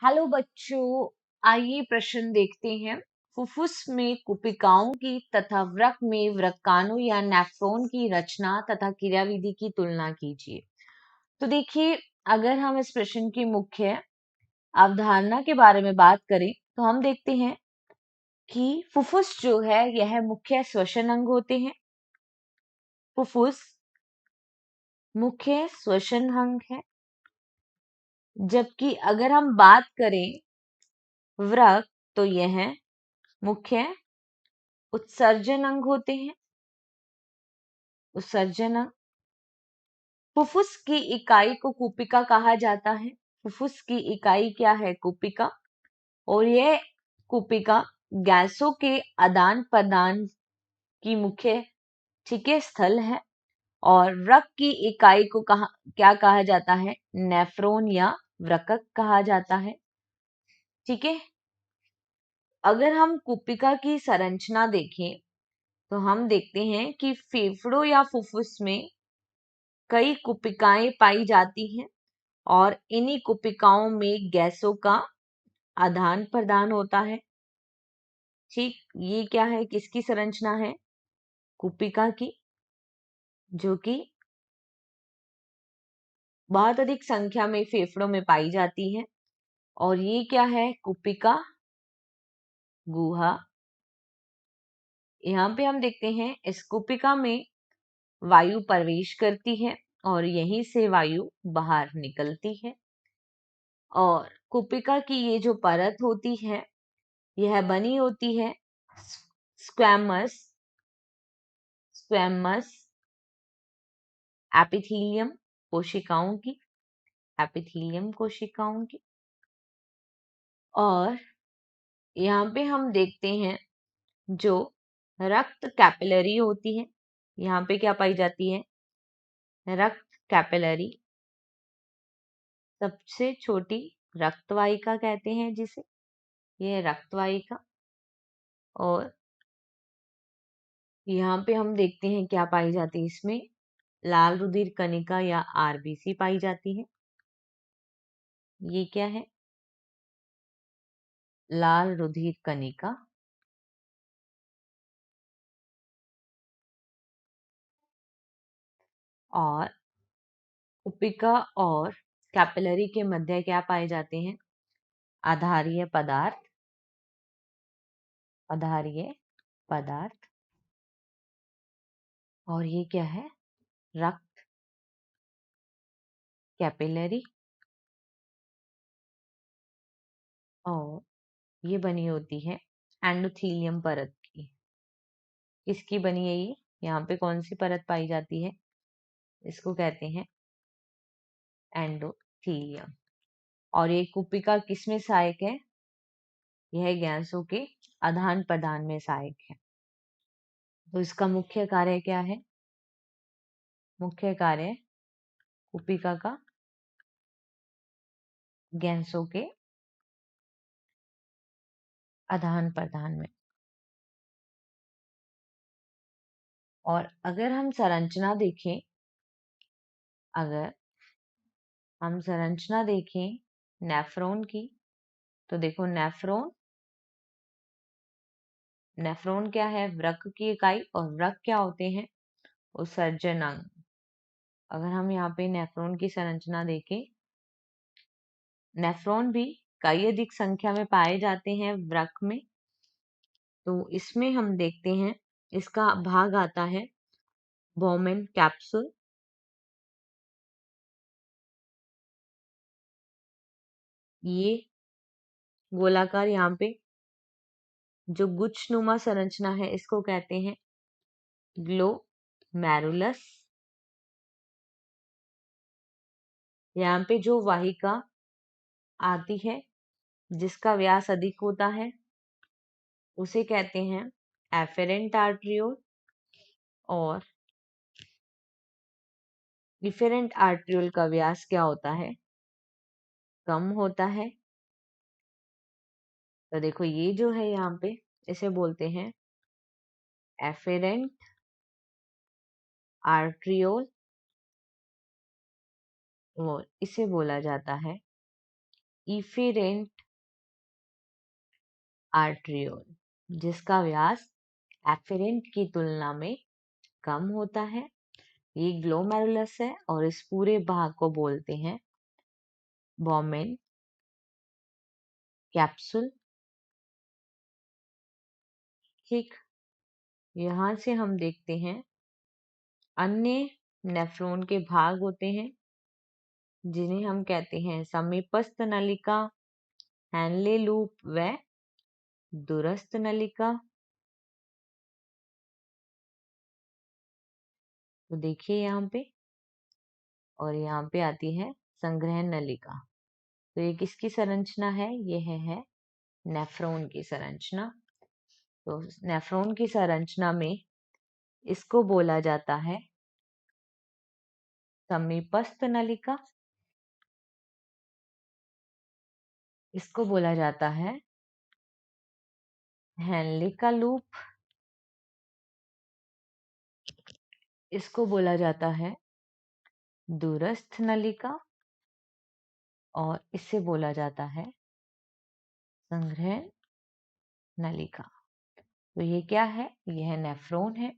Hello बच्चों, आइए प्रश्न देखते हैं। फुफ्फुस में कुपिकाओं की तथा वृक्क में वृक्काणु या नेफ्रॉन की रचना तथा क्रियाविधि की तुलना कीजिए। तो देखिए, अगर हम इस प्रश्न की मुख्य अवधारणा के बारे में बात करें तो हम देखते हैं कि फुफ्फुस जो है यह मुख्य श्वसन अंग होते हैं। फुफ्फुस मुख्य श्वसन अंग है, जबकि अगर हम बात करें वृक्क तो यह मुख्य उत्सर्जन अंग होते हैं। उत्सर्जन अंग। फुफ्फुस की इकाई को कुपिका कहा जाता है। फुफ्फुस की इकाई क्या है? कुपिका। और यह कुपिका गैसों के आदान प्रदान की मुख्य ठीक है स्थल है। और वृक्क की इकाई को क्या कहा जाता है? नेफ्रॉन या वृक्क कहा जाता है। ठीक है। अगर हम कुपिका की संरचना देखें तो हम देखते हैं कि फेफड़ों या फुफ्फुस में कई कुपिकाएं पाई जाती हैं और इन्हीं कुपिकाओं में गैसों का आदान प्रदान होता है। ठीक, ये क्या है? किसकी संरचना है? कुपिका की, जो कि बहुत अधिक संख्या में फेफड़ों में पाई जाती है। और ये क्या है? कुपिका गुहा। यहाँ पे हम देखते हैं इस कुपिका में वायु प्रवेश करती है और यहीं से वायु बाहर निकलती है। और कुपिका की ये जो परत होती है यह बनी होती है स्क्वैमस स्क्वैमस एपिथेलियम कोशिकाओं की। एपिथेलियम कोशिकाओं की। और यहाँ पे हम देखते हैं जो रक्त कैपिलरी होती है। यहाँ पे क्या पाई जाती है? रक्त कैपिलरी। सबसे छोटी रक्तवाहिका कहते हैं जिसे, ये रक्तवाहिका। और यहाँ पे हम देखते हैं क्या पाई जाती है इसमें? लाल रुधिर कणिका या आरबीसी पाई जाती है। ये क्या है? लाल रुधिर कणिका। और कुपिका और कैपिलरी के मध्य क्या पाए जाते हैं? आधारीय पदार्थ। आधारीय पदार्थ। और ये क्या है? रक्त कैपिलरी। और ये बनी होती है एंडोथेलियम परत की। किसकी बनी है ये? यहाँ पे कौन सी परत पाई जाती है? इसको कहते हैं एंडोथेलियम। और ये कुपिका किसमें सहायक है? यह गैसों के आदान प्रदान में सहायक है। तो इसका मुख्य कार्य क्या है? मुख्य कार्य कुपिका का गैसों के आदान प्रदान में। और अगर हम संरचना देखें, अगर हम संरचना देखें नेफ्रॉन की, तो देखो नेफ्रॉन नेफ्रॉन क्या है? वृक्क की इकाई। और वृक्क क्या होते हैं? उत्सर्जन अंग। अगर हम यहाँ पे नेफ्रॉन की संरचना देखें, नेफ्रॉन भी कई अधिक संख्या में पाए जाते हैं वृक्क में। तो इसमें हम देखते हैं इसका भाग आता है बोमेन कैप्सूल। ये गोलाकार यहाँ पे जो गुच्छनुमा संरचना है इसको कहते हैं ग्लोमेरुलस। यहाँ पे जो वाहिका आती है जिसका व्यास अधिक होता है उसे कहते हैं एफेरेंट आर्टरियोल। और डिफरेंट आर्टरियोल का व्यास क्या होता है? कम होता है। तो देखो ये जो है यहाँ पे इसे बोलते हैं एफेरेंट आर्टरियोल। और इसे बोला जाता है इफेरेंट आर्ट्रियोल, जिसका व्यास एफेरेंट की तुलना में कम होता है। ये ग्लोमेरुलस है और इस पूरे भाग को बोलते हैं बॉमेन कैप्सूल। ठीक, यहाँ से हम देखते हैं अन्य नेफ्रॉन के भाग होते हैं जिन्हें हम कहते हैं समीपस्थ नलिका, हैनले लूप व दूरस्थ नलिका। तो देखिए यहाँ पे, और यहाँ पे आती है संग्रहण नलिका। तो ये किसकी संरचना है? यह है नेफ्रॉन की संरचना। तो नेफ्रॉन की संरचना में इसको बोला जाता है समीपस्थ नलिका, इसको बोला जाता है हैनले का लूप, इसको बोला जाता है दूरस्थ नलिका, और इसे बोला जाता है संग्रहण नलिका। तो ये क्या है? यह नेफ्रॉन है।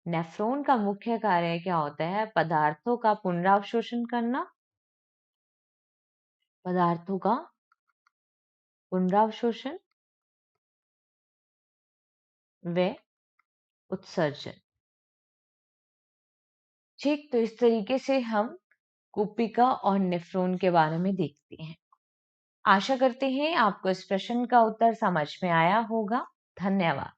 नेफ्रॉन का मुख्य कार्य क्या होता है? पदार्थों का पुनरावशोषण करना, पदार्थों का पुनरावशोषण व उत्सर्जन। ठीक, तो इस तरीके से हम कूपिका और नेफ्रॉन के बारे में देखते हैं। आशा करते हैं आपको इस प्रश्न का उत्तर समझ में आया होगा। धन्यवाद।